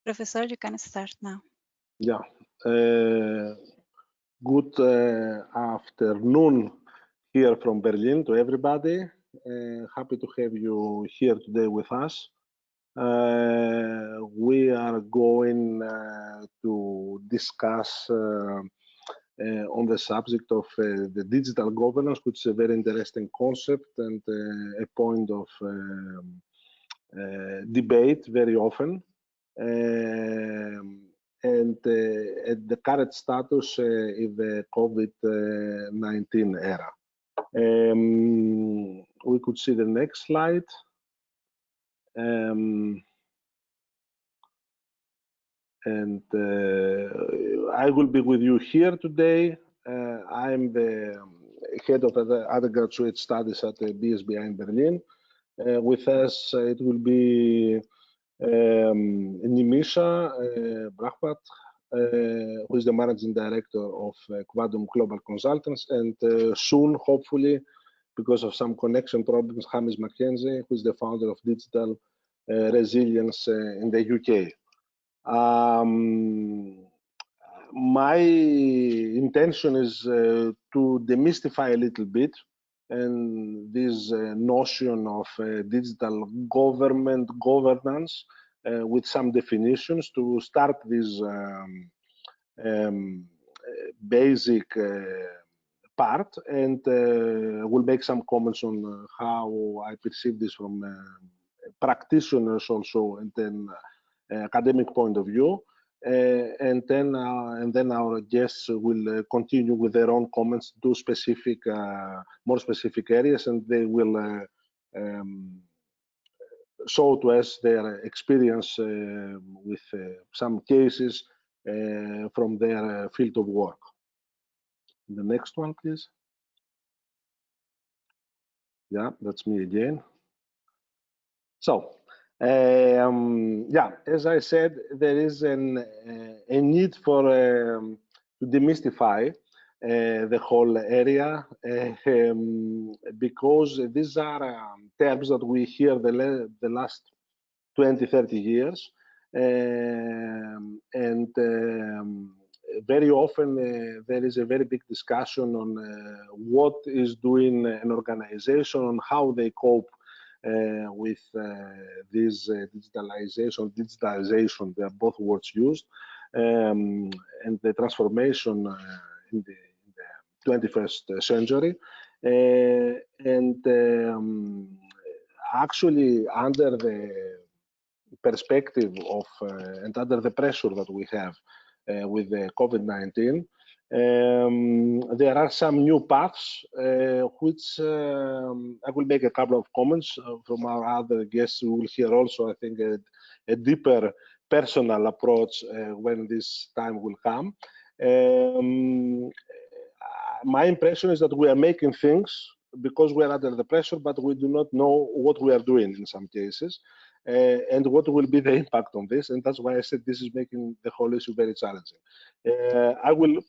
Professor, you can start now. Yeah. Good afternoon here from Berlin to everybody. Happy to have you here today with us. We are going to discuss on the subject of the digital governance, which is a very interesting concept and a point of debate very often. And at the current status in the COVID-19 era. We could see the next slide. And I will be with you here today. I'm the head of the undergraduate studies at the BSBI in Berlin. With us, it will be Nimisha Brahmbhatt, who is the managing director of Quantum Global Consultants, and soon, hopefully, because of some connection problems, Hamish Mackenzie, who is the founder of Digital Resilience in the UK. My intention is to demystify a little bit and this notion of digital governance with some definitions to start this basic part, and we'll make some comments on how I perceive this from practitioners also, and then academic point of view. And then our guests will continue with their own comments to specific, more specific areas, and they will show to us their experience with some cases from their field of work. The next one, please. Yeah, that's me again. So, yeah, as I said, there is a need for to demystify the whole area because these are terms that we hear the last 20, 30 years, and very often there is a very big discussion on what is doing an organization, on how they cope with this digitalization, they are both words used, and the transformation in the 21st century. And actually, under the perspective of and under the pressure that we have with the COVID-19, there are some new paths, which I will make a couple of comments from our other guests. We will hear also, I think, a deeper personal approach when this time will come. My impression is that we are making things because we are under the pressure, but we do not know what we are doing in some cases. And what will be the impact on this, and that's why I said this is making the whole issue very challenging. I will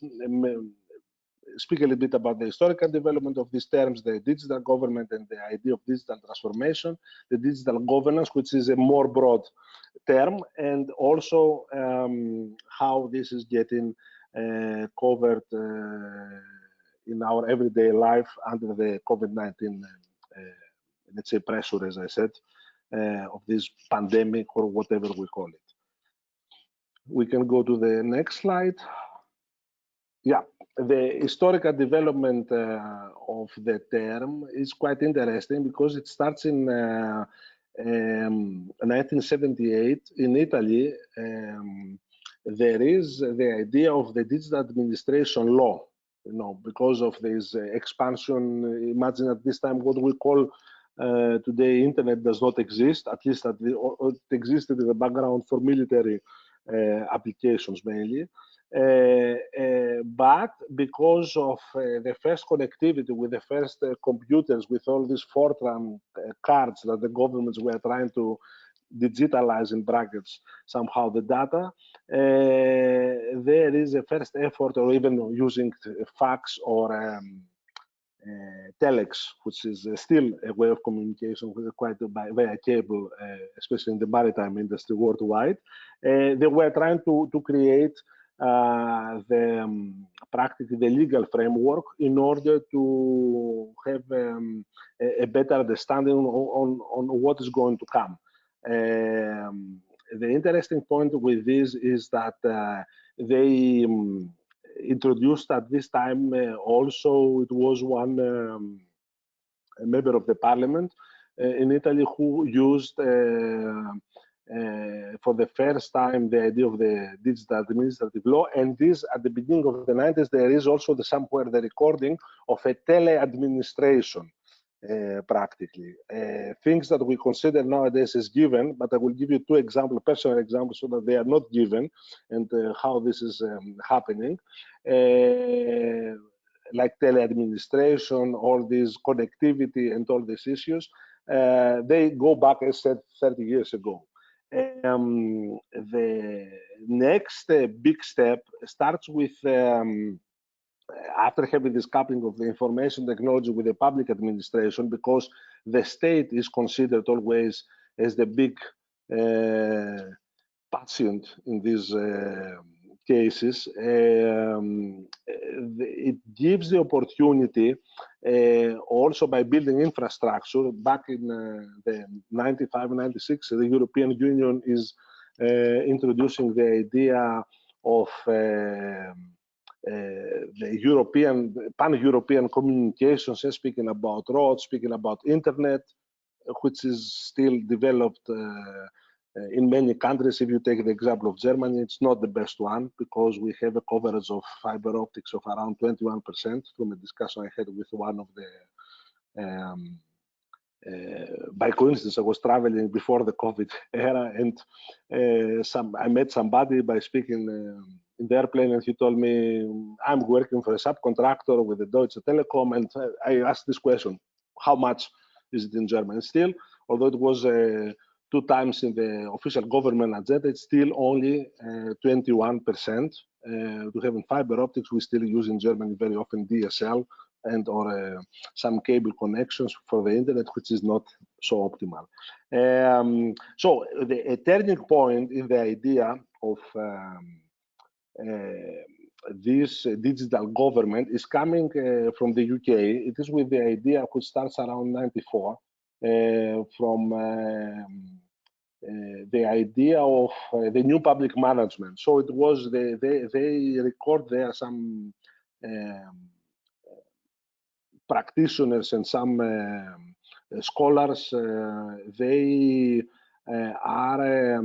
speak a little bit about the historical development of these terms, the digital government and the idea of digital transformation, the digital governance, which is a more broad term, and also how this is getting covered in our everyday life under the COVID-19, let's say, pressure, as I said, of this pandemic or whatever we call it. We can go to the next slide. Yeah, the historical development of the term is quite interesting because it starts in 1978 in Italy. There is the idea of the digital administration law, you know, because of this expansion. Imagine at this time what we call today internet does not exist, at least it existed in the background for military applications mainly. But because of the first connectivity with the first computers, with all these Fortran cards that the governments were trying to digitalize, in brackets, somehow the data, there is a first effort, or even using fax or telex, which is still a way of communication, quite via cable, especially in the maritime industry worldwide. They were trying to create practically the legal framework in order to have a better understanding on what is going to come. The interesting point with this is that they introduced at this time also, it was one a member of the parliament in Italy who used for the first time the idea of the digital administrative law. And this, at the beginning of the 90s, there is also somewhere the recording of a tele-administration. Practically things that we consider nowadays as given, but I will give you two examples, personal examples, so that they are not given, and how this is happening. Like tele-administration, all this connectivity and all these issues, they go back, as said, 30 years ago. The next big step starts with after having this coupling of the information technology with the public administration, because the state is considered always as the big patient in these cases. It gives the opportunity also by building infrastructure. Back in the 95, 96, the European Union is introducing the idea of the European, pan-European communications, speaking about roads, speaking about internet, which is still developed in many countries. If you take the example of Germany, it's not the best one, because we have a coverage of fiber optics of around 21% from a discussion I had with one of the by coincidence, I was traveling before the COVID era, and I met somebody by speaking in the airplane, and he told me, I'm working for a subcontractor with the Deutsche Telekom, and I asked this question, how much is it in Germany? Still, although it was 2 times in the official government agenda, it's still only 21%. To having fiber optics, we still use in Germany very often DSL and or some cable connections for the internet, which is not so optimal. So a turning point in the idea of this digital government is coming from the UK. It is with the idea which starts around 94 from the idea of the new public management. So it was they record there some practitioners and some scholars. They are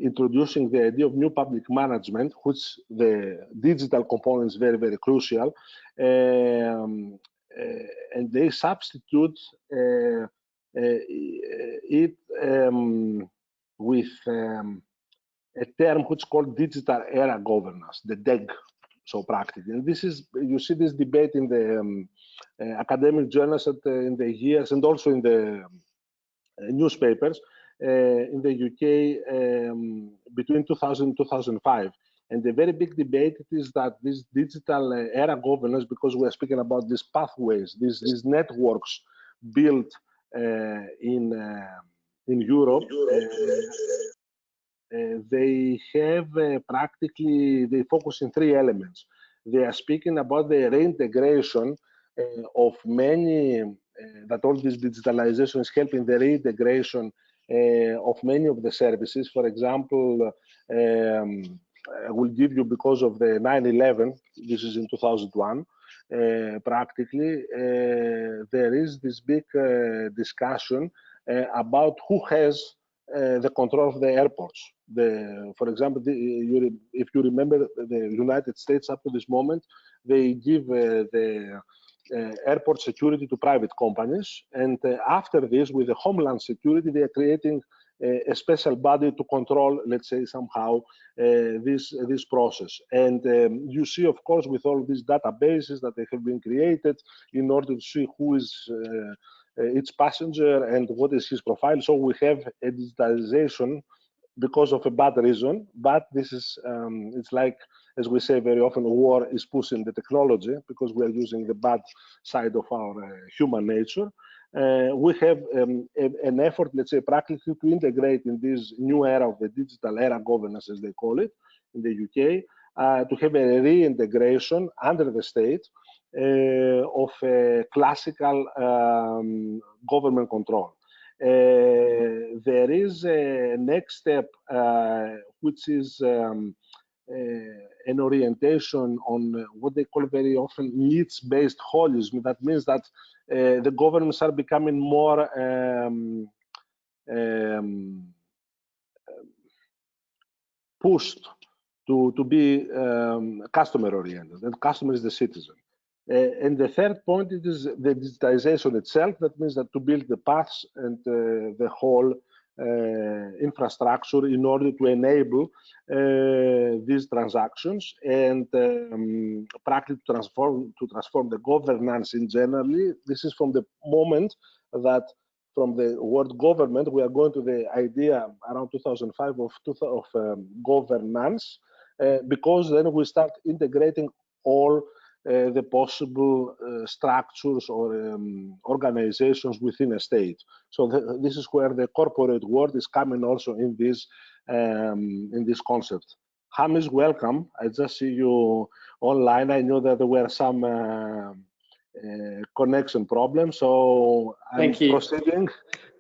introducing the idea of new public management, which the digital component is very, very crucial, and they substitute it with a term which is called digital era governance, the DEG. So practically, and this is, you see this debate in the academic journals in the years, and also in the newspapers in the UK between 2000 and 2005. And the very big debate is that this digital era governance, because we are speaking about these pathways, these networks built in Europe, they have practically, they focus in 3 elements. They are speaking about the reintegration of many, that all this digitalization is helping the reintegration of many of the services. For example, I will give you, because of the 9/11, this is in 2001, practically, there is this big discussion about who has the control of the airports. For example, if you remember, the United States up to this moment, they give the airport security to private companies, and after this, with the Homeland Security, they are creating a special body to control, let's say, somehow this process. And you see, of course, with all these databases that they have been created in order to see who is each passenger and what is his profile. So we have a digitalization because of a bad reason, but this is it's like as we say very often, war is pushing the technology because we are using the bad side of our human nature. We have an effort, let's say, practically to integrate in this new era of the digital era governance, as they call it, in the UK, to have a reintegration under the state of classical government control. There is a next step, which is an orientation on what they call very often needs-based holism. That means that the governments are becoming more pushed to be customer-oriented, and customer is the citizen. And the third point, it is the digitization itself. That means that to build the paths and the whole infrastructure in order to enable these transactions and practically to transform the governance in generally. This is from the moment that from the word government, we are going to the idea around 2005 of governance, because then we start integrating all the possible structures or organizations within a state. So this is where the corporate world is coming also in this concept. Hamish, welcome. I just see you online. I know that there were some connection problems, so I'm proceeding.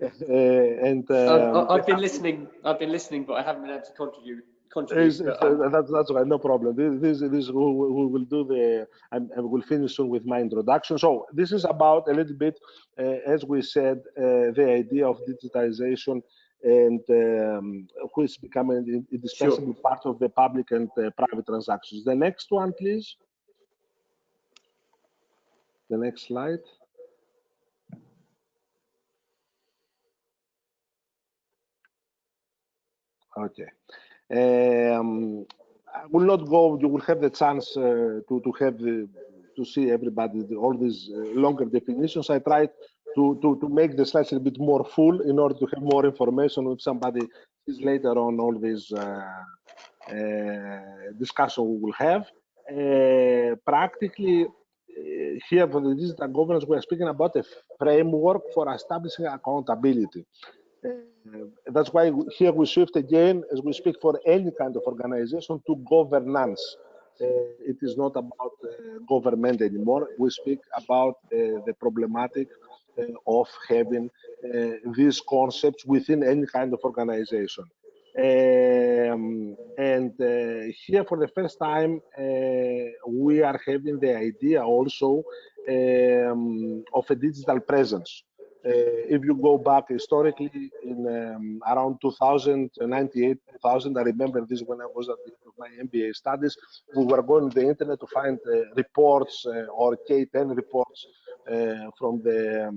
I've been listening, but I haven't been able to contribute. That's right, no problem. This we will do the, and we'll finish soon with my introduction. So this is about a little bit, as we said, the idea of digitization and which is becoming an indispensable part of the public and private transactions. The next one, please. The next slide. Okay. I will not go. You will have the chance to see everybody all these longer definitions. I tried to make the slides a little bit more full in order to have more information if somebody is later on all this discussion we will have. Practically, here for the digital governance, we are speaking about a framework for establishing accountability. That's why here we shift again, as we speak for any kind of organization, to governance. It is not about government anymore. We speak about the problematic of having these concepts within any kind of organization. And here for the first time, we are having the idea also of a digital presence. If you go back historically in around 2000, 98, 2000, I remember this when I was at the end of my MBA studies, we were going to the internet to find reports or K10 reports from the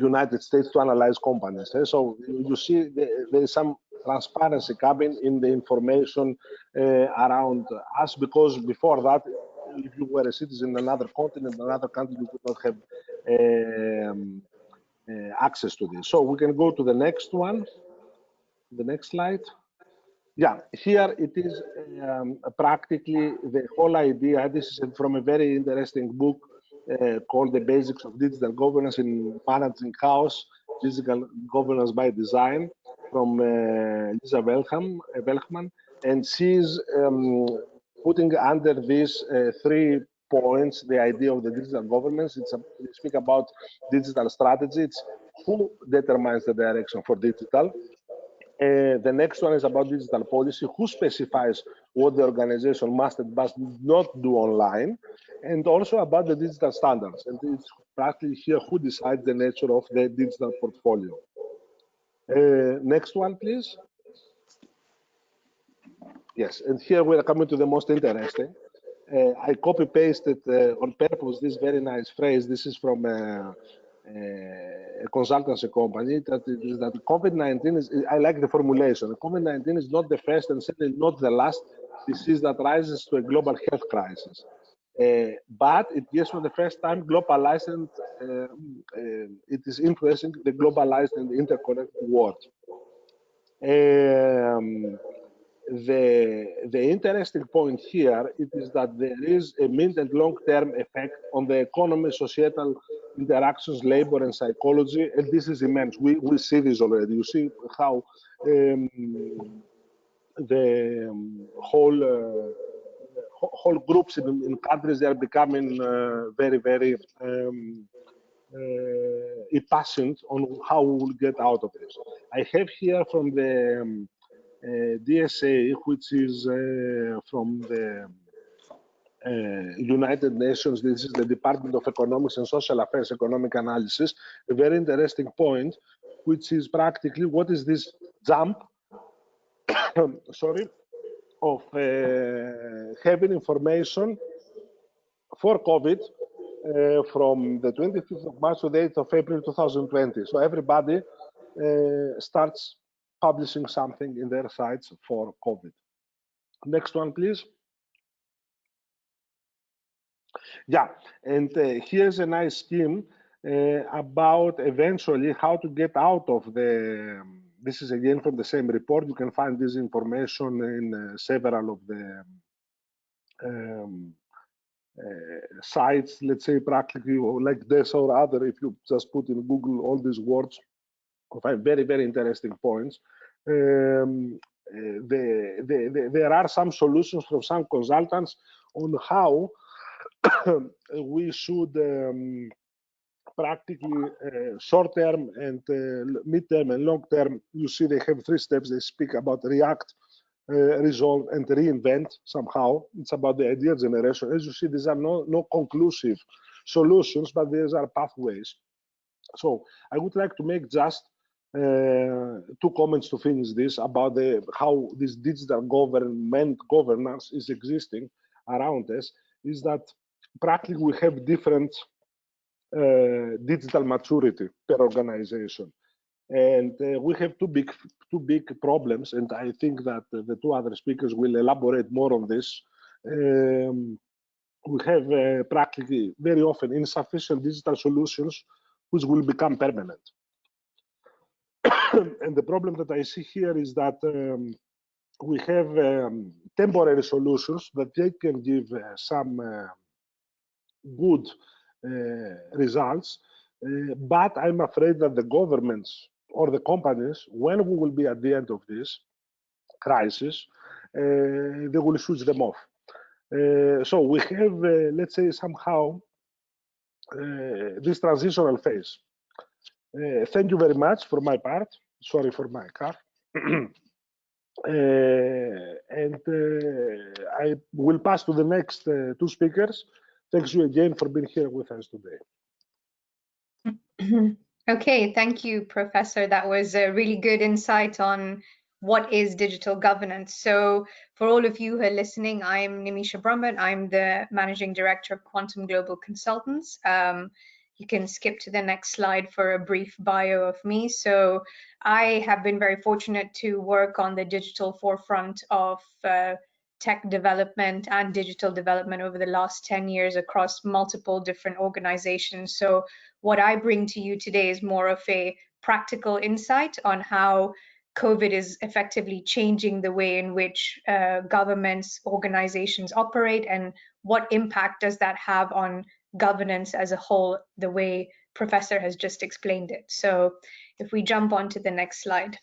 United States to analyze companies. So you see there is some transparency coming in the information around us, because before that, if you were a citizen in another continent, another country, you could not have access to this. So we can go to the next one, the next slide. Yeah, here it is practically the whole idea. This is from a very interesting book called The Basics of Digital Governance in Managing Chaos, Digital Governance by Design, from Lisa Welchman. And she's putting under these 3 points the idea of the digital governance. We speak about digital strategy. It's who determines the direction for digital. The next one is about digital policy, who specifies what the organization must and must not do online, and also about the digital standards. And it's practically here who decides the nature of the digital portfolio. Next one, please. Yes, and here we are coming to the most interesting. I copy-pasted on purpose this very nice phrase. This is from a consultancy company, that COVID-19 is, I like the formulation, COVID-19 is not the first and certainly not the last disease that rises to a global health crisis. But it is for the first time globalized, and it is influencing the globalized and interconnected world. the interesting point here it is that there is a mid and long-term effect on the economy, societal interactions, labor, and psychology, and this is immense. We see this already. You see how the whole groups in countries, they are becoming very impassioned on how we will get out of this. I have here from the DSA, which is from the United Nations. This is the Department of Economics and Social Affairs Economic Analysis, a very interesting point, which is practically what is this jump sorry, of having information for COVID from the 25th of March to the 8th of April 2020. So everybody starts publishing something in their sites for COVID. Next one, please. Yeah, and here's a nice scheme about eventually how to get out of the, this is again from the same report. You can find this information in several of the sites, let's say practically like this or other. If you just put in Google all these words, you'll find very interesting points. There are some solutions from some consultants on how we should practically short-term and mid-term and long-term. You see they have 3 steps. They speak about react, resolve, and reinvent somehow. It's about the idea generation. As you see, these are no conclusive solutions, but these are pathways. So I would like to make just 2 comments to finish this about how this digital governance is existing around us. Is that practically we have different digital maturity per organization, and we have two big problems, and I think that the 2 other speakers will elaborate more on this. We have practically very often insufficient digital solutions which will become permanent. And the problem that I see here is that we have temporary solutions that they can give some good results, but I'm afraid that the governments or the companies, when we will be at the end of this crisis, they will switch them off. So we have, let's say, somehow this transitional phase. Thank you very much for my part. Sorry for my car. And I will pass to the next 2 speakers. Thanks you again for being here with us today. Okay, thank you, Professor. That was a really good insight on what is digital governance. So for all of you who are listening, I'm Nimisha Brahmbhatt. I'm the Managing Director of Quantum Global Consultants. You can skip to the next slide for a brief bio of me. So I have been very fortunate to work on the digital forefront of tech development and digital development over the last 10 years across multiple different organizations. So what I bring to you today is more of a practical insight on how COVID is effectively changing the way in which governments, organizations operate, and what impact does that have on governance as a whole, the way Professor has just explained it. So if we jump on to the next slide.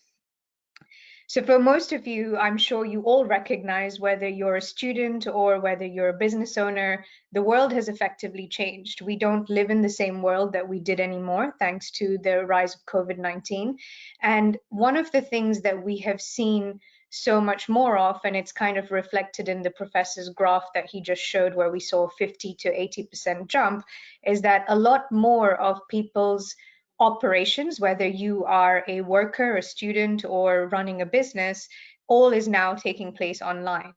So for most of you, I'm sure you all recognize, whether you're a student or whether you're a business owner, the world has effectively changed. We don't live in the same world that we did anymore, thanks to the rise of COVID-19. And one of the things that we have seen so much more of, and it's kind of reflected in the professor's graph that he just showed, where we saw 50 to 80% jump, is that a lot more of people's operations, whether you are a worker, a student, or running a business, all is now taking place online.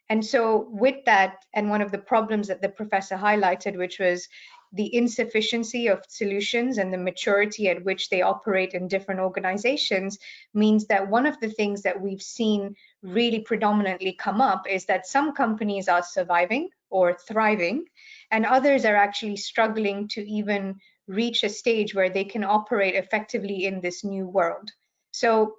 And so with that, and one of the problems that the professor highlighted, which was the insufficiency of solutions and the maturity at which they operate in different organizations, means that one of the things that we've seen really predominantly come up is that some companies are surviving or thriving, and others are actually struggling to even reach a stage where they can operate effectively in this new world. So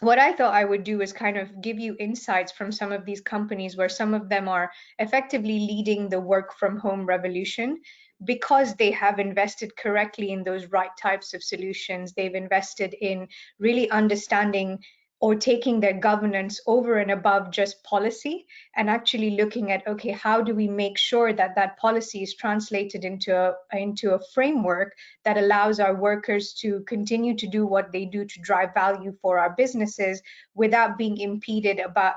what I thought I would do is kind of give you insights from some of these companies where some of them are effectively leading the work from home revolution because they have invested correctly in those right types of solutions. They've invested in really understanding or taking their governance over and above just policy and actually looking at, okay, how do we make sure that that policy is translated into a framework that allows our workers to continue to do what they do to drive value for our businesses without being impeded about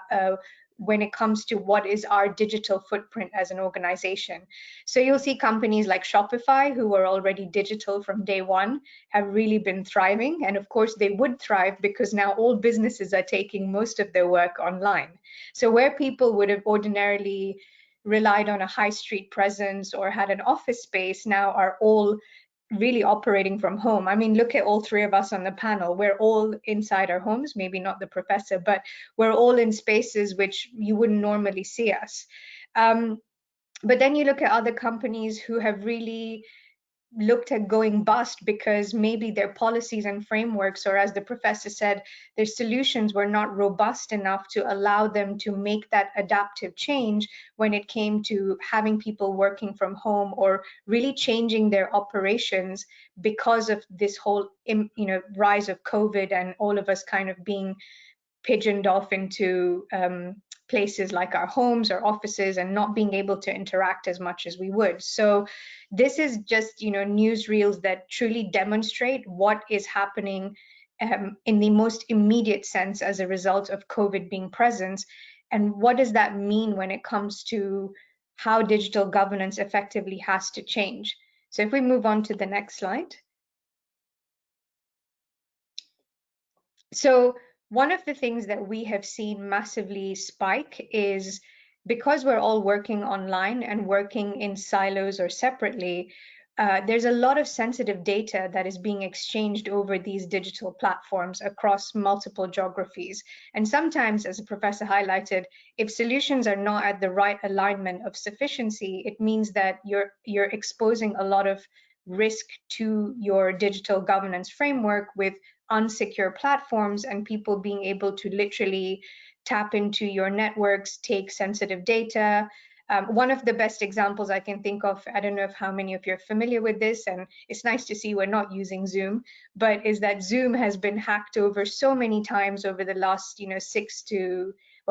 when it comes to what is our digital footprint as an organization. So you'll see companies like Shopify, who were already digital from day one, have really been thriving. And of course, they would thrive because now all businesses are taking most of their work online. So where people would have ordinarily relied on a high street presence or had an office space now are all really operating from home. I mean, look at all three of us on the panel. We're all inside our homes, maybe not the professor, but we're all in spaces which you wouldn't normally see us. But then you look at other companies who have really looked at going bust because maybe their policies and frameworks, or as the professor said, their solutions were not robust enough to allow them to make that adaptive change when it came to having people working from home or really changing their operations because of this whole rise of COVID and all of us kind of being pigeoned off into places like our homes or offices and not being able to interact as much as we would. So this is just, newsreels that truly demonstrate what is happening in the most immediate sense as a result of COVID being present. And what does that mean when it comes to how digital governance effectively has to change? So if we move on to the next slide. So one of the things that we have seen massively spike is because we're all working online and working in silos or separately, there's a lot of sensitive data that is being exchanged over these digital platforms across multiple geographies. And sometimes, as the professor highlighted, if solutions are not at the right alignment of sufficiency, it means that you're exposing a lot of risk to your digital governance framework with unsecure platforms and people being able to literally tap into your networks, take sensitive data. One of the best examples I can think of, I don't know if how many of you are familiar with this, and it's nice to see we're not using Zoom, but is that Zoom has been hacked over so many times over the last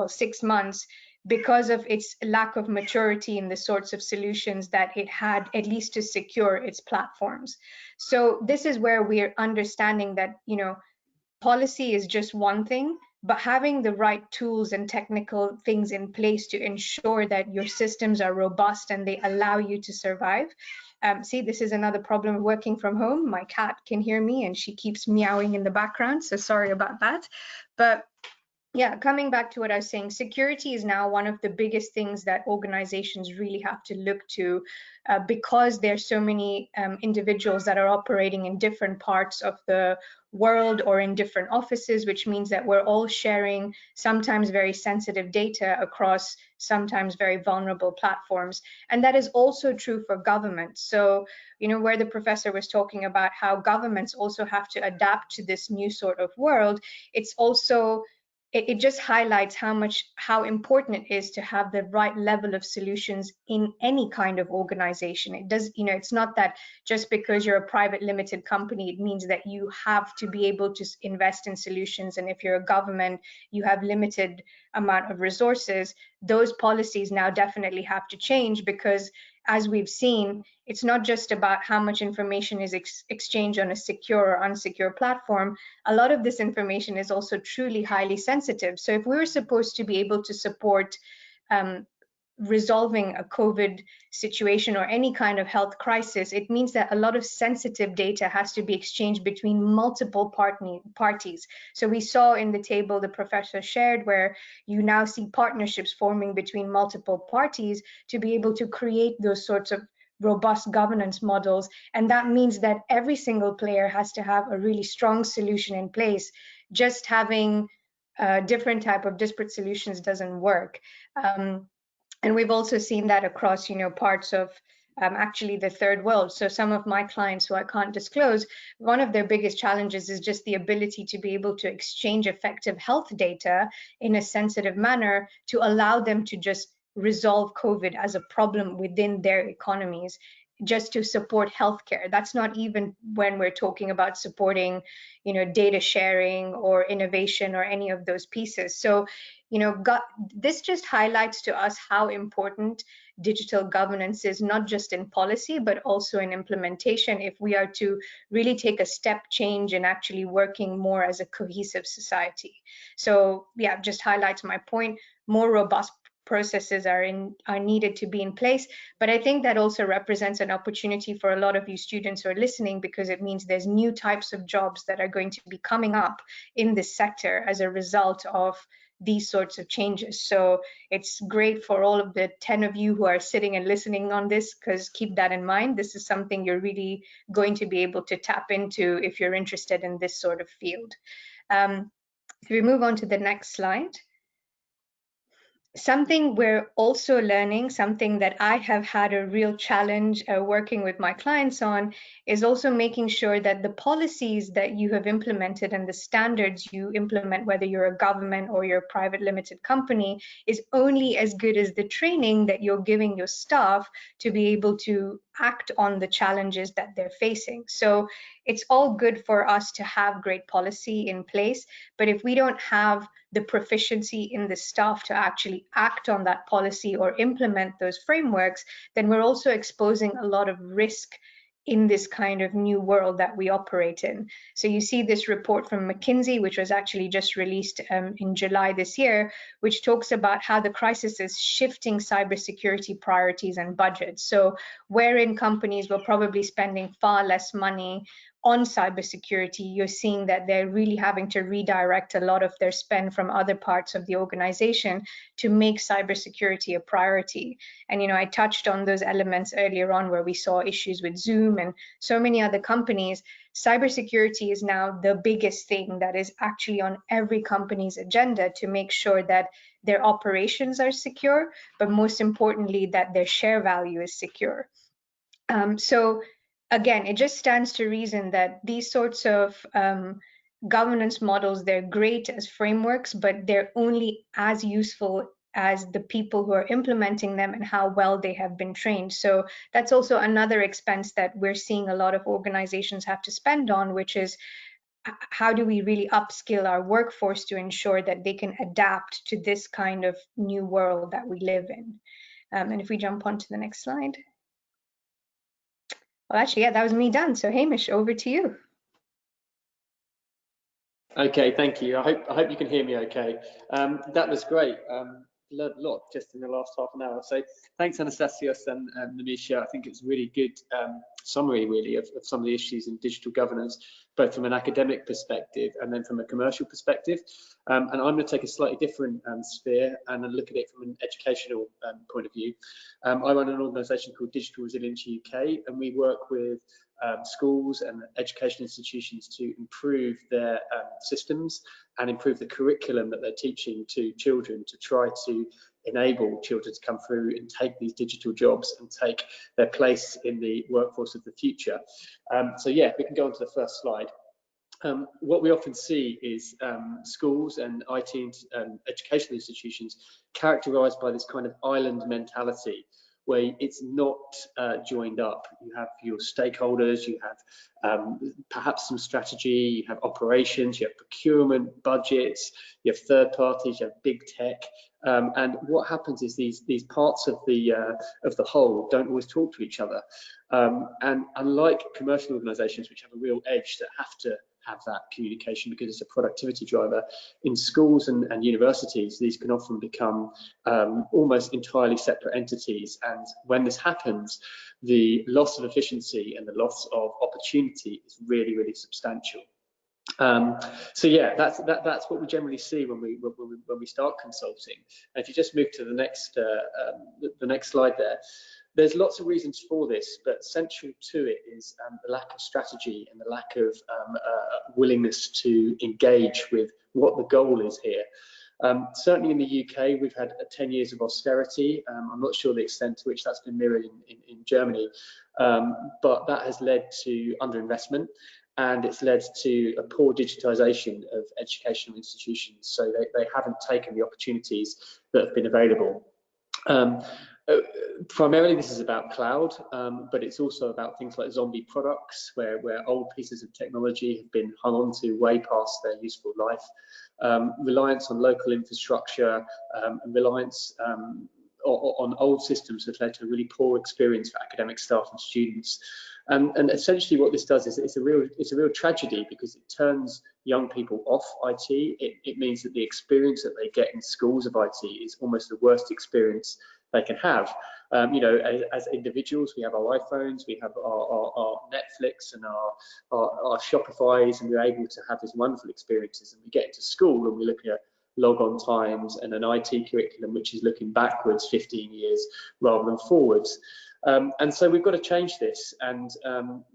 6 months because of its lack of maturity in the sorts of solutions that it had, at least to secure its platforms. So this is where we're understanding that, policy is just one thing, but having the right tools and technical things in place to ensure that your systems are robust and they allow you to survive. See, this is another problem working from home. My cat can hear me and she keeps meowing in the background, so sorry about that. But yeah, coming back to what I was saying, security is now one of the biggest things that organizations really have to look to because there's so many individuals that are operating in different parts of the world or in different offices, which means that we're all sharing sometimes very sensitive data across sometimes very vulnerable platforms. And that is also true for governments. So, where the professor was talking about how governments also have to adapt to this new sort of world, it's also it just highlights how important it is to have the right level of solutions in any kind of organization. It does, it's not that just because you're a private limited company, it means that you have to be able to invest in solutions. And if you're a government, you have limited amount of resources. Those policies now definitely have to change because, as we've seen, it's not just about how much information is exchanged on a secure or unsecure platform. A lot of this information is also truly highly sensitive. So if we were supposed to be able to support resolving a COVID situation or any kind of health crisis, it means that a lot of sensitive data has to be exchanged between multiple parties. So we saw in the table the professor shared where you now see partnerships forming between multiple parties to be able to create those sorts of robust governance models. And that means that every single player has to have a really strong solution in place. Just having different type of disparate solutions doesn't work. And we've also seen that across, parts of actually the third world. So some of my clients who I can't disclose, one of their biggest challenges is just the ability to be able to exchange effective health data in a sensitive manner to allow them to just resolve COVID as a problem within their economies, just to support healthcare. That's not even when we're talking about supporting, data sharing or innovation or any of those pieces. So, this just highlights to us how important digital governance is, not just in policy, but also in implementation, if we are to really take a step change in actually working more as a cohesive society. So yeah, just highlights my point. More robust processes are needed to be in place, but I think that also represents an opportunity for a lot of you students who are listening, because it means there's new types of jobs that are going to be coming up in this sector as a result of these sorts of changes. So it's great for all of the 10 of you who are sitting and listening on this, because keep that in mind. This is something you're really going to be able to tap into if you're interested in this sort of field. If we move on to the next slide. Something we're also learning, something that I have had a real challenge working with my clients on, is also making sure that the policies that you have implemented and the standards you implement, whether you're a government or you're a private limited company, is only as good as the training that you're giving your staff to be able to act on the challenges that they're facing. So it's all good for us to have great policy in place, but if we don't have the proficiency in the staff to actually act on that policy or implement those frameworks, then we're also exposing a lot of risk in this kind of new world that we operate in. So you see this report from Mackenzie, which was actually just released in July this year, which talks about how the crisis is shifting cybersecurity priorities and budgets. So wherein companies were probably spending far less money on cybersecurity, you're seeing that they're really having to redirect a lot of their spend from other parts of the organization to make cybersecurity a priority. And I touched on those elements earlier on, where we saw issues with Zoom and so many other companies. Cybersecurity is now the biggest thing that is actually on every company's agenda, to make sure that their operations are secure, but most importantly, that their share value is secure. So again, it just stands to reason that these sorts of governance models, they're great as frameworks, but they're only as useful as the people who are implementing them and how well they have been trained. So that's also another expense that we're seeing a lot of organizations have to spend on, which is how do we really upskill our workforce to ensure that they can adapt to this kind of new world that we live in. And if we jump on to the next slide. Well, actually, yeah, that was me done. So Hamish, over to you. Okay, thank you. I hope you can hear me okay. That was great. Learned a lot just in the last half an hour. So thanks, Anastasios and Nimisha. I think it's a really good summary, really, of some of the issues in digital governance, both from an academic perspective and then from a commercial perspective. And I'm going to take a slightly different sphere and look at it from an educational point of view. I run an organisation called Digital Resilience UK, and we work with schools and education institutions to improve their systems and improve the curriculum that they're teaching to children, to try to enable children to come through and take these digital jobs and take their place in the workforce of the future. So yeah, we can go on to the first slide. What we often see is schools and IT and educational institutions characterised by this kind of island mentality, where it's not joined up. You have your stakeholders, you have perhaps some strategy, you have operations, you have procurement, budgets, you have third parties, you have big tech, and what happens is these parts of the whole don't always talk to each other. And unlike commercial organisations, which have a real edge that have to have that communication because it's a productivity driver, in schools and universities, these can often become almost entirely separate entities. And when this happens, the loss of efficiency and the loss of opportunity is really, really substantial. So yeah, that's what we generally see when we start consulting. And if you just move to the next slide there. There's lots of reasons for this, but central to it is the lack of strategy and the lack of willingness to engage with what the goal is here. Certainly in the UK, we've had 10 years of austerity. I'm not sure the extent to which that's been mirrored in Germany, but that has led to underinvestment, and it's led to a poor digitisation of educational institutions. So they haven't taken the opportunities that have been available. Primarily this is about cloud, but it's also about things like zombie products, where old pieces of technology have been hung on to way past their useful life. Reliance on local infrastructure, and reliance on old systems has led to a really poor experience for academic staff and students. And essentially what this does is it's a real tragedy, because it turns young people off IT. It means that the experience that they get in schools of IT is almost the worst experience they can have. You know, as individuals, we have our iPhones, we have our Netflix and our Shopifys, and we're able to have these wonderful experiences. And we get into school and we look at log-on times and an IT curriculum which is looking backwards 15 years rather than forwards. And so we've got to change this. And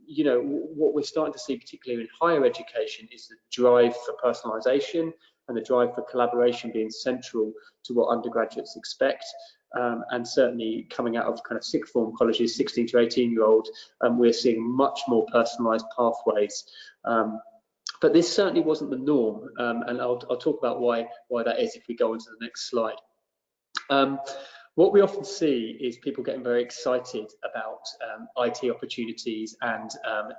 you know, what we're starting to see, particularly in higher education, is the drive for personalisation and the drive for collaboration being central to what undergraduates expect. And certainly coming out of kind of sixth form colleges, 16 to 18-year-old, we're seeing much more personalised pathways. But this certainly wasn't the norm, and I'll talk about why that is if we go on to the next slide. What we often see is people getting very excited about IT opportunities and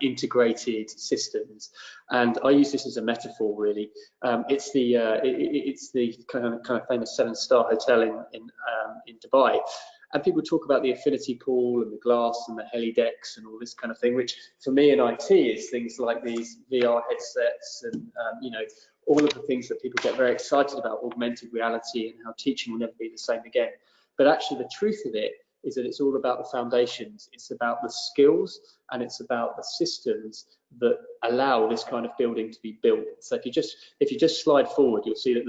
integrated systems, and I use this as a metaphor really. It's the kind of famous 7-star hotel in Dubai, and people talk about the affinity pool and the glass and the heli decks and all this kind of thing, which for me in IT is things like these VR headsets and you know, all of the things that people get very excited about, augmented reality, and how teaching will never be the same again. But actually the truth of it is that it's all about the foundations. It's about the skills, and it's about the systems that allow this kind of building to be built. So if you just slide forward, you'll see that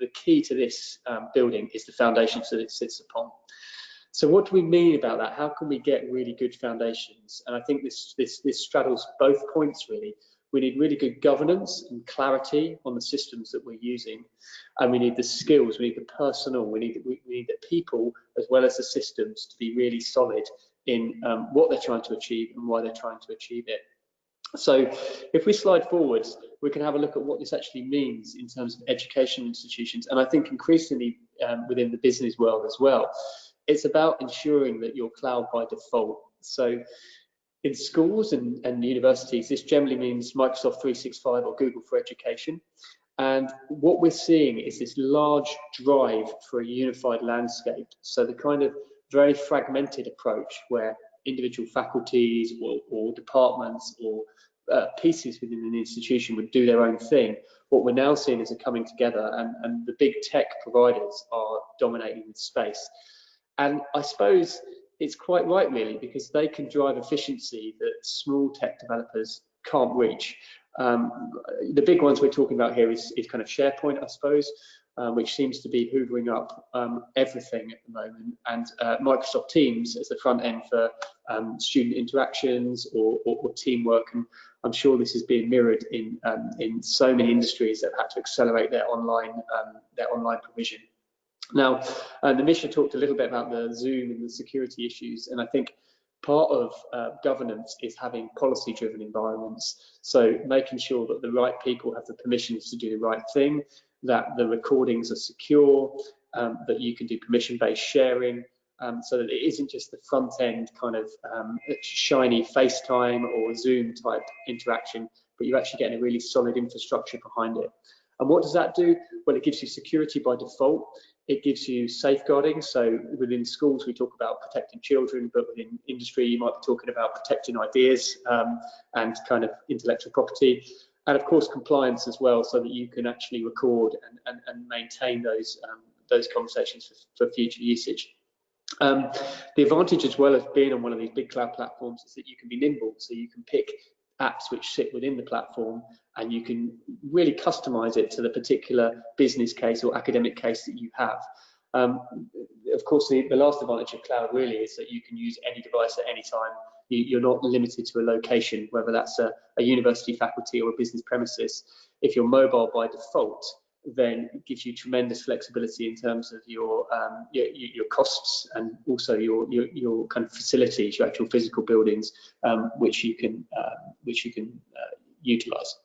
the key to this building is the foundations that it sits upon. So what do we mean about that? How can we get really good foundations? And I think this straddles both points really. We need really good governance and clarity on the systems that we're using, and we need the skills, we need the personnel, we need the people as well as the systems to be really solid in what they're trying to achieve and why they're trying to achieve it. So if we slide forwards, we can have a look at what this actually means in terms of education institutions, and I think increasingly within the business world as well. It's about ensuring that you're cloud by default. So in schools and universities, this generally means Microsoft 365 or Google for Education. And what we're seeing is this large drive for a unified landscape. So the kind of very fragmented approach where individual faculties or departments or pieces within an institution would do their own thing. What we're now seeing is a coming together, and the big tech providers are dominating the space. And I suppose it's quite right really, because they can drive efficiency that small tech developers can't reach. The big ones we're talking about here is kind of SharePoint, I suppose, which seems to be hoovering up everything at the moment, and Microsoft Teams as the front end for student interactions or teamwork. And I'm sure this is being mirrored in so many industries that have had to accelerate their online provision. Now, Nimisha talked a little bit about the Zoom and the security issues, and I think part of governance is having policy-driven environments. So making sure that the right people have the permissions to do the right thing, that the recordings are secure, that you can do permission-based sharing, so that it isn't just the front-end kind of shiny FaceTime or Zoom type interaction, but you're actually getting a really solid infrastructure behind it. And what does that do? Well, it gives you security by default. It gives you safeguarding. So within schools, we talk about protecting children, but within industry, you might be talking about protecting ideas and kind of intellectual property. And of course, compliance as well, so that you can actually record and maintain those conversations for future usage. The advantage as well as being on one of these big cloud platforms is that you can be nimble, so you can pick apps which sit within the platform, and you can really customize it to the particular business case or academic case that you have. Of course, the last advantage of cloud really is that you can use any device at any time. You're not limited to a location, whether that's a university faculty or a business premises. If you're mobile by default, then it gives you tremendous flexibility in terms of your costs, and also your kind of facilities, your actual physical buildings, which you can utilize.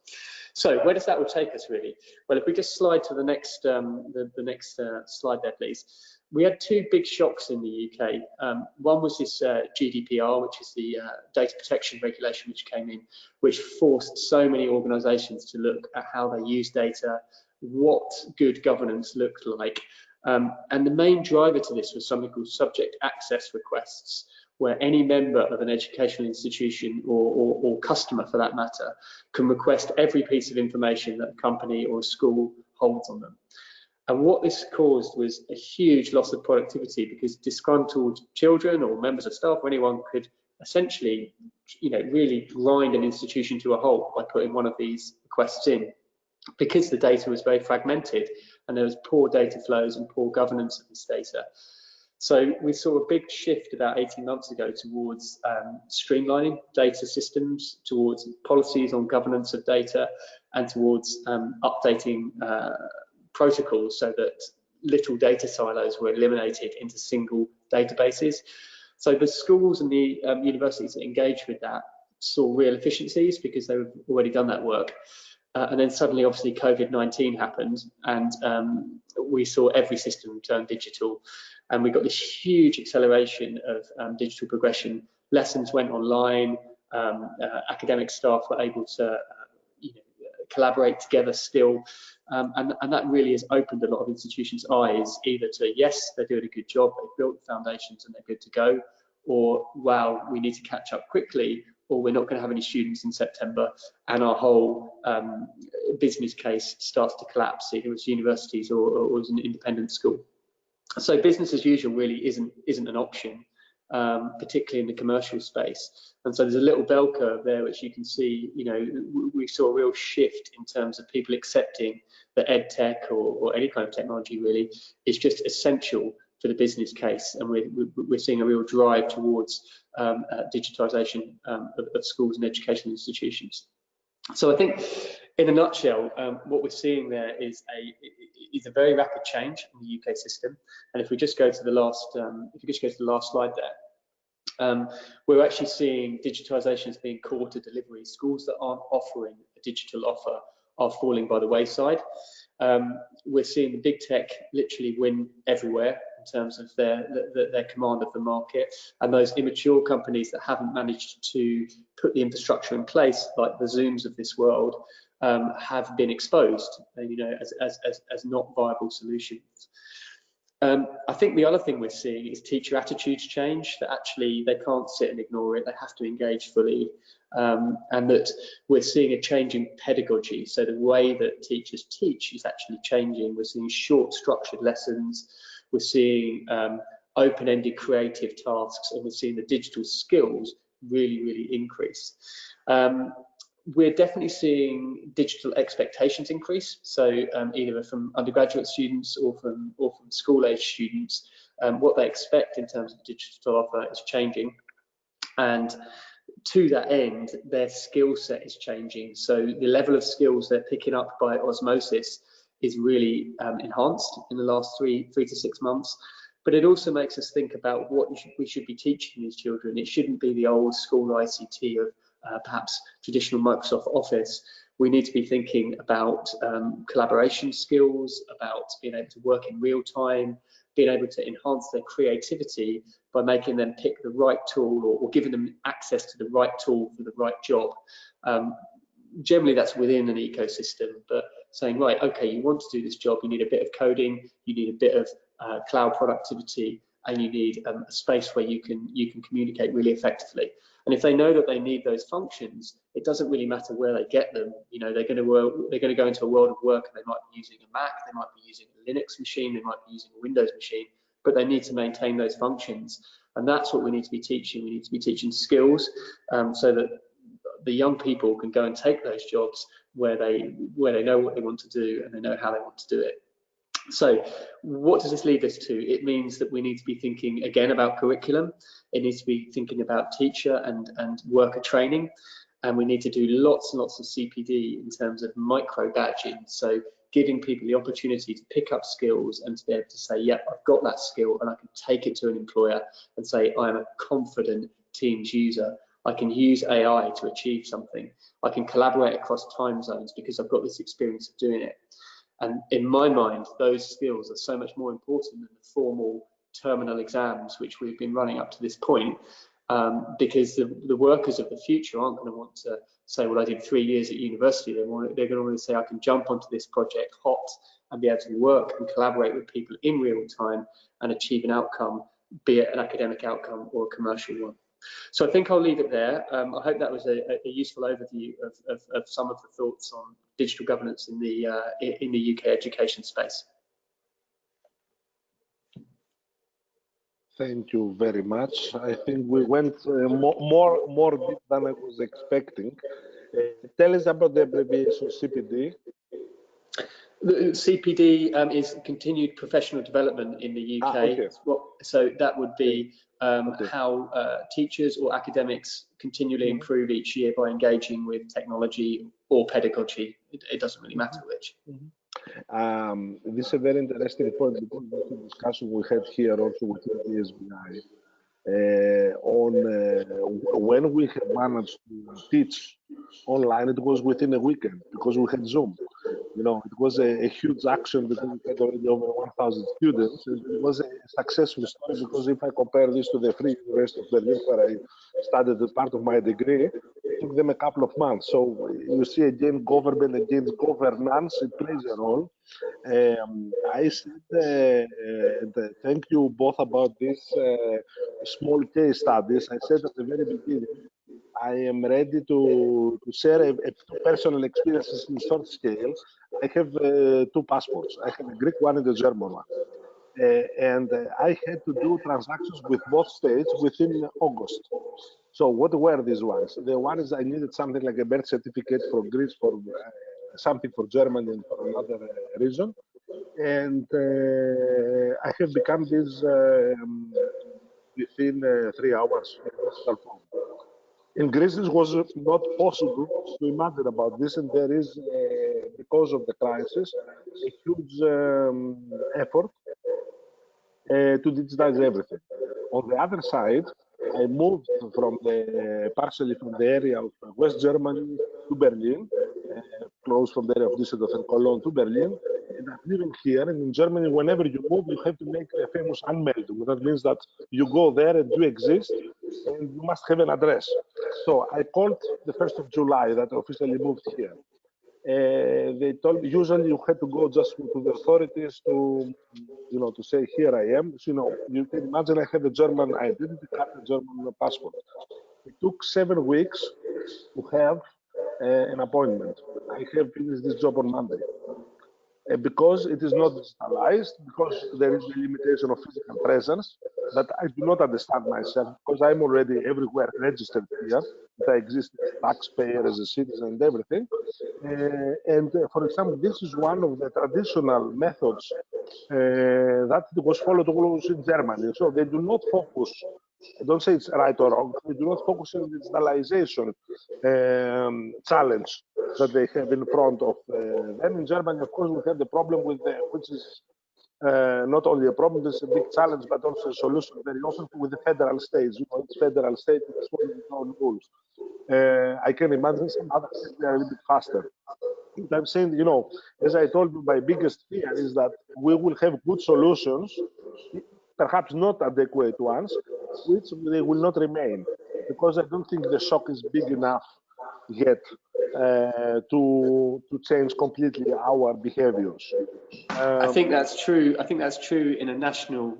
So where does that all take us, really? Well, if we just slide to the next slide there, please. We had two big shocks in the UK. One was this GDPR, which is the data protection regulation, which came in, which forced so many organisations to look at how they use data, what good governance looked like. And the main driver to this was something called subject access requests, where any member of an educational institution or customer, for that matter, can request every piece of information that a company or a school holds on them. And what this caused was a huge loss of productivity, because disgruntled children or members of staff or anyone could essentially, really grind an institution to a halt by putting one of these requests in, because the data was very fragmented and there was poor data flows and poor governance of this data. So we saw a big shift about 18 months ago towards streamlining data systems, towards policies on governance of data, and towards updating protocols so that little data silos were eliminated into single databases. So the schools and the universities that engaged with that saw real efficiencies because they had already done that work. And then suddenly, obviously, COVID-19 happened, and we saw every system turn digital, and we got this huge acceleration of digital progression. Lessons went online, academic staff were able to collaborate together still, and that really has opened a lot of institutions' eyes, either to, yes, they're doing a good job, they've built the foundations and they're good to go, or, wow, we need to catch up quickly, or we're not going to have any students in September, and our whole business case starts to collapse, either as universities or as an independent school. So business as usual really isn't an option, particularly in the commercial space. And so there's a little bell curve there, which you can see, we saw a real shift in terms of people accepting that ed tech or any kind of technology really is just essential for the business case, and we're seeing a real drive towards digitisation of schools and educational institutions. So I think, in a nutshell, what we're seeing there is a very rapid change in the UK system. And if we just go to the last, slide there, we're actually seeing digitisation as being core to delivery. Schools that aren't offering a digital offer are falling by the wayside. We're seeing the big tech literally win everywhere in terms of their command of the market, and those immature companies that haven't managed to put the infrastructure in place, like the Zooms of this world, have been exposed, as not viable solutions. I think the other thing we're seeing is teacher attitudes change, that actually they can't sit and ignore it, they have to engage fully, and that we're seeing a change in pedagogy. So the way that teachers teach is actually changing. We're seeing short structured lessons, we're seeing open-ended creative tasks, and we're seeing the digital skills really increase. We're definitely seeing digital expectations increase. So either from undergraduate students or from school-age students, what they expect in terms of digital offer is changing. And to that end, their skill set is changing. So the level of skills they're picking up by osmosis is really enhanced in the last three to 6 months. But it also makes us think about what we should be teaching these children. It shouldn't be the old school ICT of perhaps traditional Microsoft Office. We need to be thinking about collaboration skills, about being able to work in real time, being able to enhance their creativity by making them pick the right tool, or giving them access to the right tool for the right job. Generally that's within an ecosystem, but saying, right, okay, you want to do this job, you need a bit of coding, you need a bit of cloud productivity, and you need a space where you can communicate really effectively. And if they know that they need those functions, it doesn't really matter where they get them. They're going to go into a world of work, and they might be using a Mac, they might be using a Linux machine, they might be using a Windows machine, but they need to maintain those functions. And that's what we need to be teaching. We need to be teaching skills so that the young people can go and take those jobs where they know what they want to do and they know how they want to do it. So what does this lead us to? It means that we need to be thinking again about curriculum. It needs to be thinking about teacher and worker training, and we need to do lots and lots of CPD in terms of micro badging. So giving people the opportunity to pick up skills and to be able to say, yeah, I've got that skill and I can take it to an employer and say, I'm a confident Teams user. I can use AI to achieve something. I can collaborate across time zones because I've got this experience of doing it. And in my mind, those skills are so much more important than the formal terminal exams, which we've been running up to this point, because the workers of the future aren't going to want to say, well, I did 3 years at university. They're going to want to say, I can jump onto this project hot and be able to work and collaborate with people in real time and achieve an outcome, be it an academic outcome or a commercial one. So I think I'll leave it there. I hope that was a useful overview of some of the thoughts on digital governance in the UK education space. Thank you very much. I think we went more deep than I was expecting. Tell us about the abbreviation CPD. The CPD is continued professional development in the UK. Okay. So that would be Okay. how teachers or academics continually improve each year by engaging with technology or pedagogy. It doesn't really matter which. This is a very interesting point because this is a discussion we had here also with the BSBI on when we have managed to teach online. It was within a weekend because we had Zoom. You know, it was a huge action because we had already over 1,000 students. It was a successful story because if I compare this to the Free University of Berlin, where I studied as part of my degree, it took them a couple of months. So you see, again, government against governance, it plays a role. I said, thank you both about this small case studies. I said at the very beginning, I am ready to share a personal experiences in short scale. I have 2 passports. I have a Greek one and a German one. And I had to do transactions with both states within August. So what were these ones? The one is I needed something like a birth certificate for Greece, for something for Germany and for another region. And I have become this within 3 hours. In Greece, this was not possible to imagine about this, and there is, because of the crisis, a huge effort to digitize everything. On the other side, I moved partially from the area of West Germany to Berlin, close from the area of Düsseldorf and Cologne to Berlin. And I'm living here, and in Germany, whenever you move, you have to make a famous Anmeldung. That means that you go there and you exist, and you must have an address. So I called the 1st of July that I officially moved here. They told me usually you had to go just to the authorities to, to say, here I am. So, you can imagine I have a German identity card, a German passport. It took 7 weeks to have an appointment. I have finished this job on Monday. Because it is not digitalized, because there is a limitation of physical presence that I do not understand myself, because I'm already everywhere registered here, that I exist as a taxpayer, as a citizen, and everything. And for example, this is one of the traditional methods that was followed also in Germany. So they do not focus, I don't say it's right or wrong, they do not focus on the digitalization challenge that they have in front of them. In Germany, of course, we have the problem with which is not only a problem, it's a big challenge, but also a solution very often with the federal states. It's federal state, it's following its own rules. I can imagine some other states, they are a little bit faster. I'm saying, as I told you, my biggest fear is that we will have good solutions, perhaps not adequate ones, which they will not remain, because I don't think the shock is big enough yet to change completely our behaviors. I think that's true. I think that's true in a national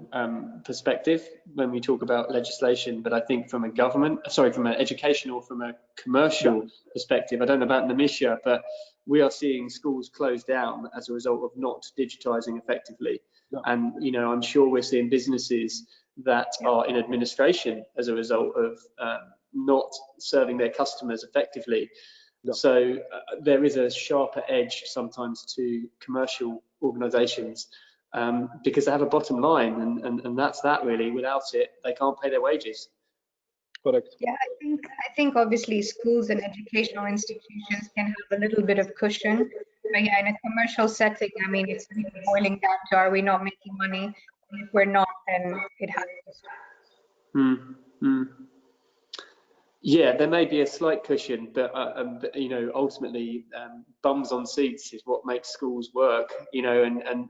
perspective when we talk about legislation. But I think from from an educational or from a commercial perspective, I don't know about Nimisha, but we are seeing schools close down as a result of not digitizing effectively. Yeah. And I'm sure we're seeing businesses that are in administration as a result of not serving their customers effectively. Yeah. So there is a sharper edge sometimes to commercial organizations because they have a bottom line, and that's that really. Without it, they can't pay their wages. Correct. Yeah, I think obviously schools and educational institutions can have a little bit of cushion. But yeah, in a commercial setting, I mean, it's really boiling down to, are we not making money? And if we're not, then it has to stop. Yeah, there may be a slight cushion, but you know, ultimately, bums on seats is what makes schools work. You know, and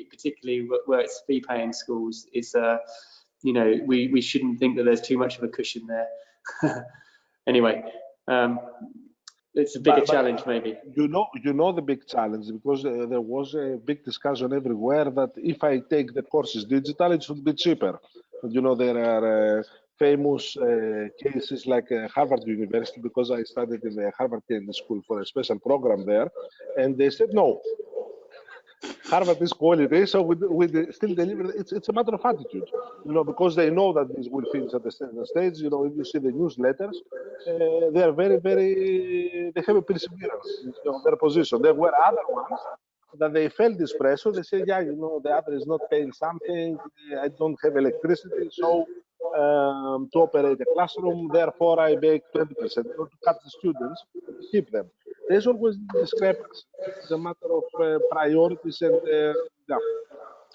particularly where it's fee-paying schools, is you know, we shouldn't think that there's too much of a cushion there. Anyway, it's a bigger challenge, maybe. You know the big challenge, because there was a big discussion everywhere that if I take the courses digital, it should be cheaper. And, you know, there are famous cases like Harvard University, because I studied in the Harvard Kennedy School for a special program there, and they said no. Harvard is quality, so we still deliver. It's a matter of attitude, you know, because they know that this will finish at the certain stage. You know, if you see the newsletters, they are they have a perseverance on their position. There were other ones that they felt this pressure. They say, yeah, you know, the other is not paying something. I don't have electricity, so to operate a classroom, therefore I make 20%, or to cut the students, to keep them. There's always discrepancy. It's a matter of priorities, and yeah.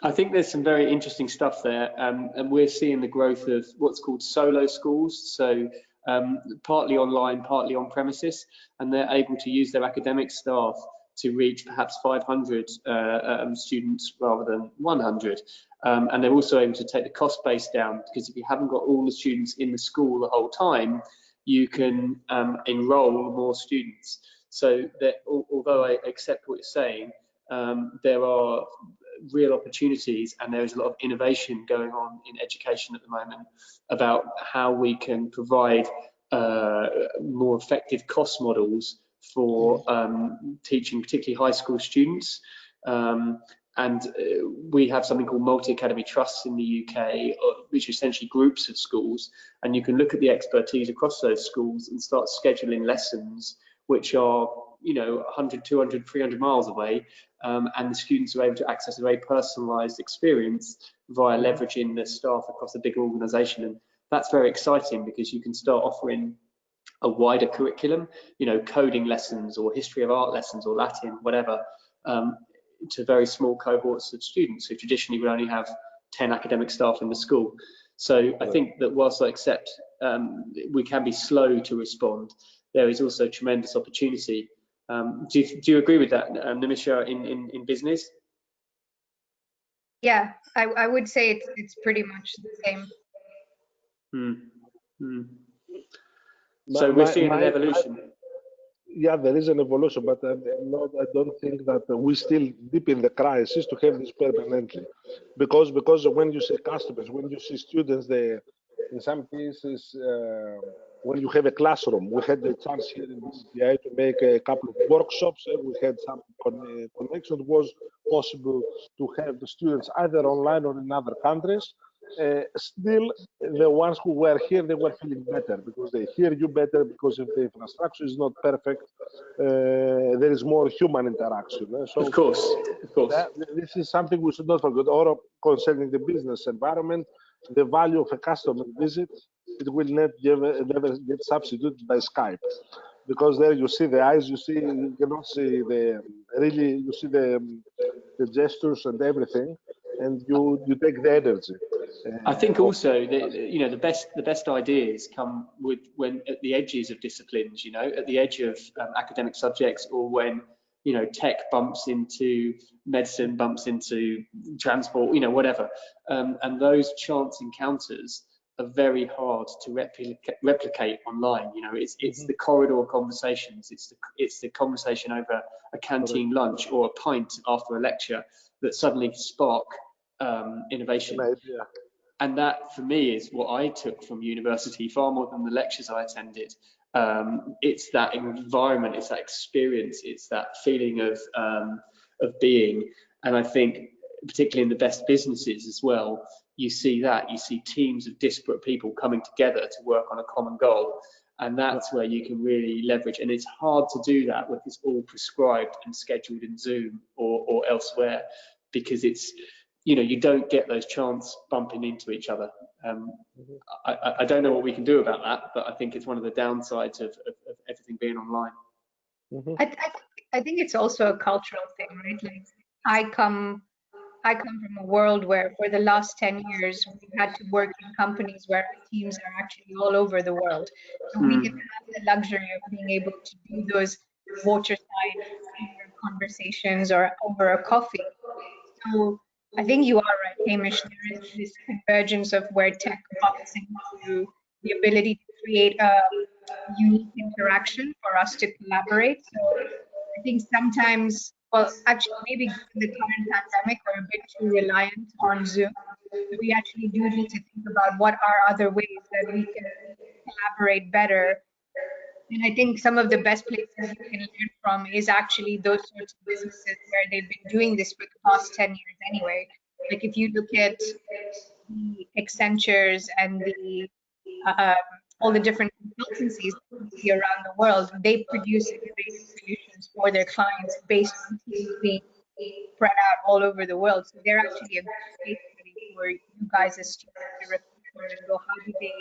I think there's some very interesting stuff there, and we're seeing the growth of what's called solo schools, so partly online, partly on premises, and they're able to use their academic staff to reach perhaps 500 students rather than 100. And they're also able to take the cost base down, because if you haven't got all the students in the school the whole time, you can enroll more students. So that, although I accept what you're saying, there are real opportunities, and there is a lot of innovation going on in education at the moment about how we can provide more effective cost models for teaching, particularly high school students. And we have something called multi-academy trusts in the UK, which are essentially groups of schools, and you can look at the expertise across those schools and start scheduling lessons which are, you know, 100, 200, 300 miles away, and the students are able to access a very personalised experience via leveraging the staff across a bigger organisation. And that's very exciting, because you can start offering a wider curriculum, you know, coding lessons or history of art lessons or Latin, whatever, to very small cohorts of students who traditionally would only have 10 academic staff in the school. So I think that whilst I accept we can be slow to respond, there is also tremendous opportunity. Do you agree with that, Nimisha, in business? Yeah, I would say it's pretty much the same. So we're seeing an evolution. Yeah, there is an evolution, but I don't think that we're still deep in the crisis to have this permanently, because when you see customers, when you see students, they, in some cases, when you have a classroom, we had the chance here in BSBI to make a couple of workshops, and we had some connection. It was possible to have the students either online or in other countries. Still, the ones who were here, they were feeling better, because they hear you better, because if the infrastructure is not perfect, there is more human interaction. So of course. This is something we should not forget. Or concerning the business environment, the value of a customer visit, it will never get substituted by Skype, because there you see the eyes, you cannot see you see the gestures and everything, and you take the energy. I think also that, you know, the best ideas come when at the edges of disciplines, you know, at the edge of academic subjects, or when, you know, tech bumps into medicine, bumps into transport, you know, whatever. And those chance encounters are very hard to replicate online. You know, it's the corridor conversations, it's the conversation over a canteen lunch or a pint after a lecture that suddenly spark innovation. And that, for me, is what I took from university far more than the lectures I attended. It's that environment, it's that experience, it's that feeling of being. And I think, particularly in the best businesses as well, you see teams of disparate people coming together to work on a common goal. And that's where you can really leverage. And it's hard to do that when it's all prescribed and scheduled in Zoom or elsewhere, because it's you know, you don't get those chants bumping into each other. I don't know what we can do about that, but I think it's one of the downsides of everything being online. I think it's also a cultural thing, right? Like I come from a world where for the last 10 years we've had to work in companies where our teams are actually all over the world. So we didn't have the luxury of being able to do those waterside conversations or over a coffee. So I think you are right, Hamish. There is this convergence of where tech bumps into the ability to create a unique interaction for us to collaborate. So I think sometimes, well, actually, maybe in the current pandemic, we're a bit too reliant on Zoom. So we actually do need to think about what are other ways that we can collaborate better. And I think some of the best places you can learn from is actually those sorts of businesses where they've been doing this for the past 10 years anyway. Like if you look at the Accentures and the all the different consultancies you see around the world, they produce innovative solutions for their clients based on teams being spread out all over the world. So they're actually a good case study for you guys as students to reflect on and go, how do they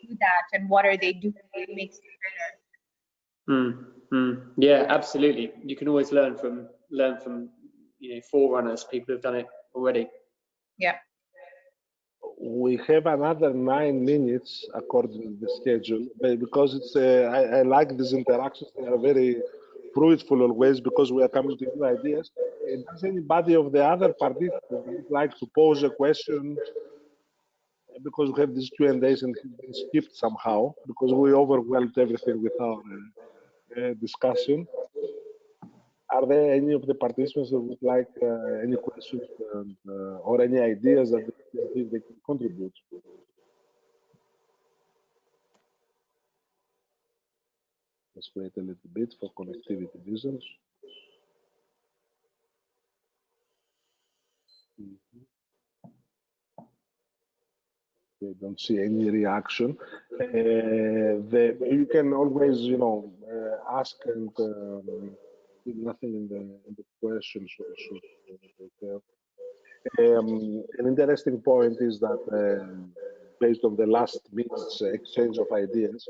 do that and what are they doing that makes it better? Yeah, absolutely. You can always learn from you know, forerunners, people who've done it already. Yeah. We have another 9 minutes according to the schedule, but because it's I like these interactions. They are very fruitful always because we are coming to new ideas. Does anybody of the other participants would like to pose a question? Because we have these Q&As and it's been skipped somehow because we overwhelmed everything with our discussion. Are there any of the participants who would like any questions or any ideas that they can contribute? Let's wait a little bit for connectivity reasons. I don't see any reaction. You can always, you know, ask and nothing in the questions also. An interesting point is that based on the last minute's exchange of ideas,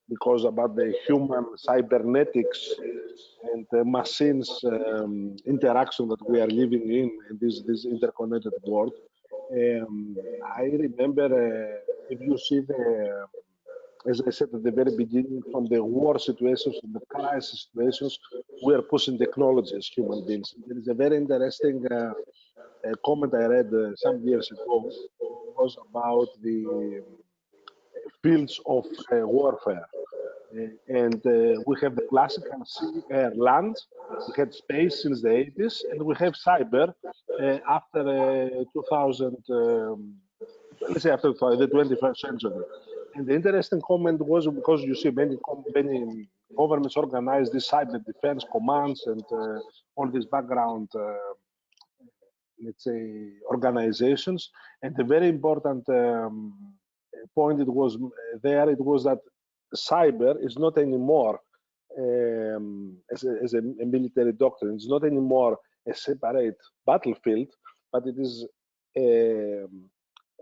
because about the human cybernetics and the machines interaction that we are living in this interconnected world. I remember if you see the, as I said at the very beginning, from the war situations, from the crisis situations, we are pushing technology as human beings. There is a very interesting comment I read some years ago. It was about the fields of warfare. And we have the classical sea, air, land. We had space since the 80s, and we have cyber after 2000, let's say after the 21st century. And the interesting comment was because you see many governments organize these cyber defense commands and all these background, let's say, organizations. And the very important point it was that cyber is not anymore as a military doctrine. It's not anymore a separate battlefield, but it is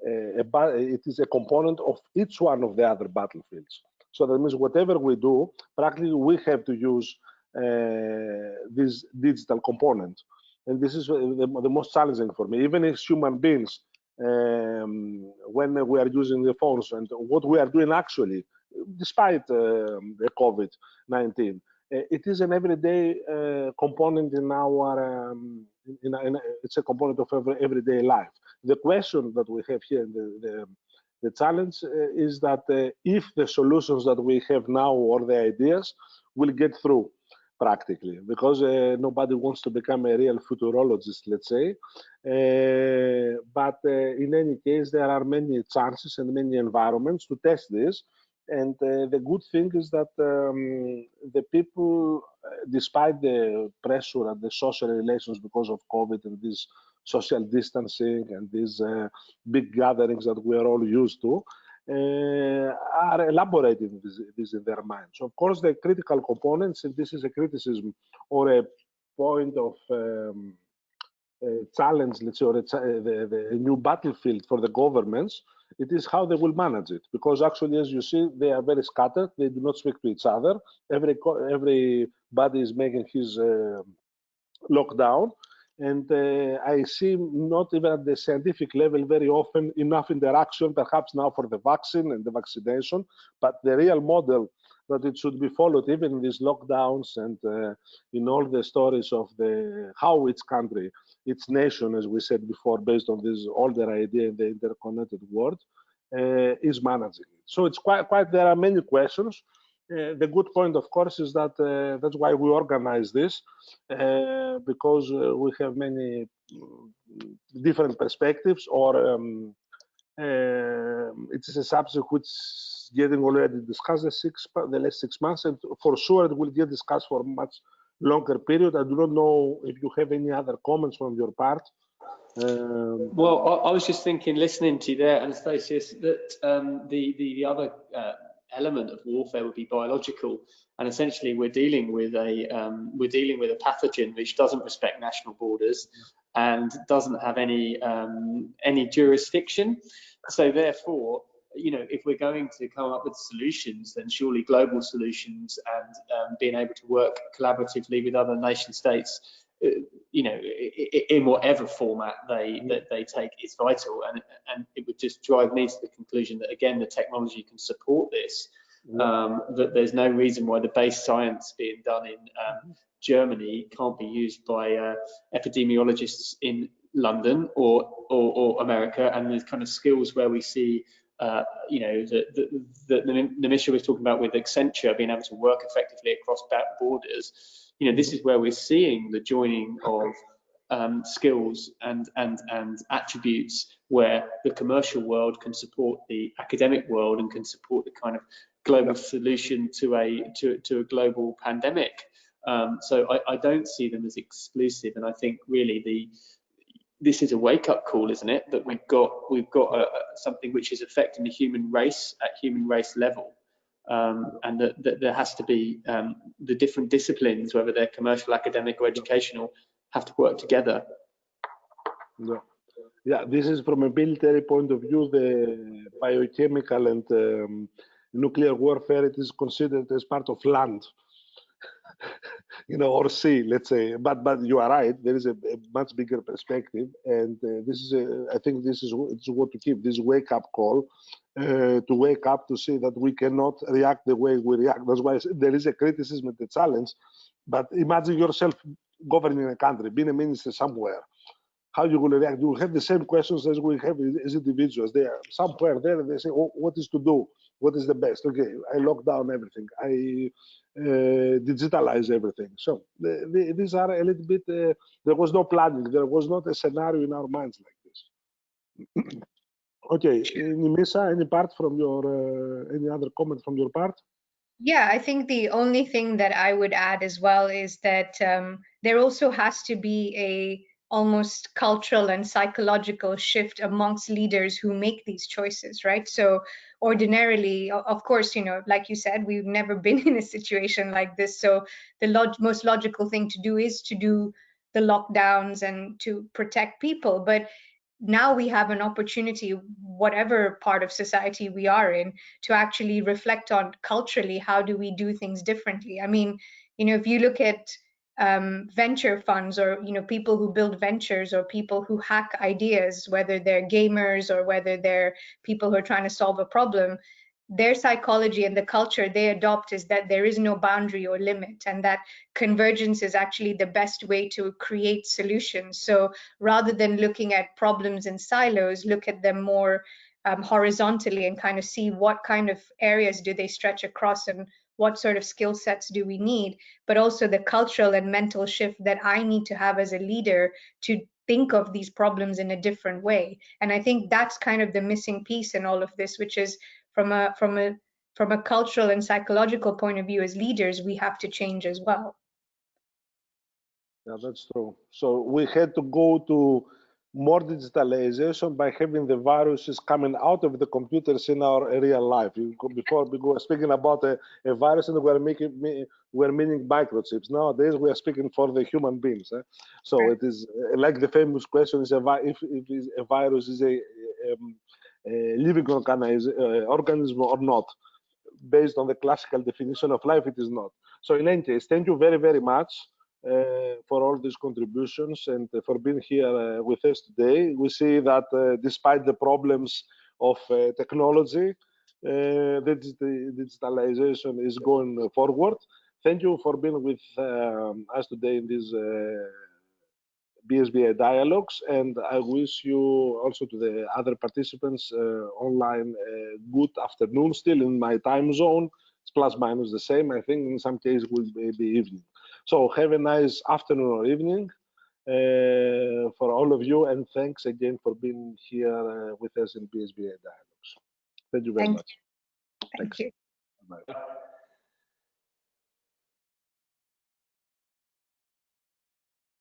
it is a component of each one of the other battlefields. So that means whatever we do, practically we have to use this digital component. And this is the most challenging for me, even as human beings, when we are using the phones and what we are doing actually, despite the COVID-19, it is an everyday component in our, it's a component of everyday life. The question that we have here, the challenge is that if the solutions that we have now or the ideas will get through practically, because nobody wants to become a real futurologist, let's say. But in any case, there are many chances and many environments to test this. And the good thing is that the people, despite the pressure and the social relations because of COVID and this social distancing and these big gatherings that we are all used to, are elaborating this in their minds. So of course, the critical components, and this is a criticism or a point of challenge, let's say, or the new battlefield for the governments, it is how they will manage it. Because actually, as you see, they are very scattered. They do not speak to each other. Everybody is making his lockdown. And I see not even at the scientific level very often enough interaction, perhaps now for the vaccine and the vaccination, but the real model that it should be followed even in these lockdowns and in all the stories of how each country, its nation, as we said before, based on this older idea in the interconnected world, is managing it. So it's quite there are many questions. The good point, of course, is that that's why we organize this, because we have many different perspectives, or it is a subject which is getting already discussed the last 6 months, and for sure it will get discussed for a much longer period. I do not know if you have any other comments from your part. Well, I was just thinking, listening to you there, Anastasios, that the other element of warfare would be biological, and essentially we're dealing with a pathogen which doesn't respect national borders and doesn't have any jurisdiction. So therefore, you know, if we're going to come up with solutions, then surely global solutions and being able to work collaboratively with other nation states, you know, in whatever format they take is vital, and it would just drive me to the conclusion that again the technology can support this. That there's no reason why the base science being done in Germany can't be used by epidemiologists in London or America, and there's kind of skills where we see you know, that Nimisha was talking about with Accenture being able to work effectively across borders. You know, this is where we're seeing the joining of skills and attributes where the commercial world can support the academic world and can support the kind of global solution to a global pandemic. So I don't see them as exclusive, and I think really this is a wake-up call, isn't it? That we've got something which is affecting the human race at human race level. And that there has to be the different disciplines, whether they're commercial, academic, or educational, have to work together. Yeah, this is from a military point of view, the biochemical and nuclear warfare, it is considered as part of land, you know, or sea, let's say. But you are right, there is a much bigger perspective, and this is I think this is what to keep, this wake-up call, to wake up to see that we cannot react the way we react. That's why there is a criticism and a challenge. But imagine yourself governing a country, being a minister somewhere. How you will react? You will have the same questions as we have as individuals. They are somewhere there, they say, oh, what is to do? What is the best? Okay, I lock down everything. I digitalize everything. So these are a little bit, there was no planning. There was not a scenario in our minds like this. Okay, Nimisha, any part from your, any other comment from your part? Yeah, I think the only thing that I would add as well is that there also has to be a almost cultural and psychological shift amongst leaders who make these choices, right? So ordinarily, of course, you know, like you said, we've never been in a situation like this. So the most logical thing to do is to do the lockdowns and to protect people. But now we have an opportunity, whatever part of society we are in, to actually reflect on culturally, how do we do things differently? I mean, you know, if you look at venture funds, or, you know, people who build ventures, or people who hack ideas, whether they're gamers or whether they're people who are trying to solve a problem, their psychology and the culture they adopt is that there is no boundary or limit, and that convergence is actually the best way to create solutions. So rather than looking at problems in silos, look at them more horizontally and kind of see what kind of areas do they stretch across and what sort of skill sets do we need, but also the cultural and mental shift that I need to have as a leader to think of these problems in a different way. And I think that's kind of the missing piece in all of this, which is from a cultural and psychological point of view, as leaders, we have to change as well. Yeah, that's true. So we had to go to more digitalization by having the viruses coming out of the computers in our real life. Before we were speaking about a virus and we're meaning microchips. Nowadays we are speaking for the human beings. So Right. it is like the famous question is if a virus is a living organism or not. Based on the classical definition of life, it is not. So in any case, thank you very, very much for all these contributions and for being here with us today. We see that despite the problems of technology, the digitalization is going forward. Thank you for being with us today in this BSBI dialogues, and I wish you also to the other participants online good afternoon. Still in my time zone, it's plus minus the same. I think in some cases will be evening. So have a nice afternoon or evening for all of you, and thanks again for being here with us in BSBI dialogues. Thank you very much. Thank you. Bye.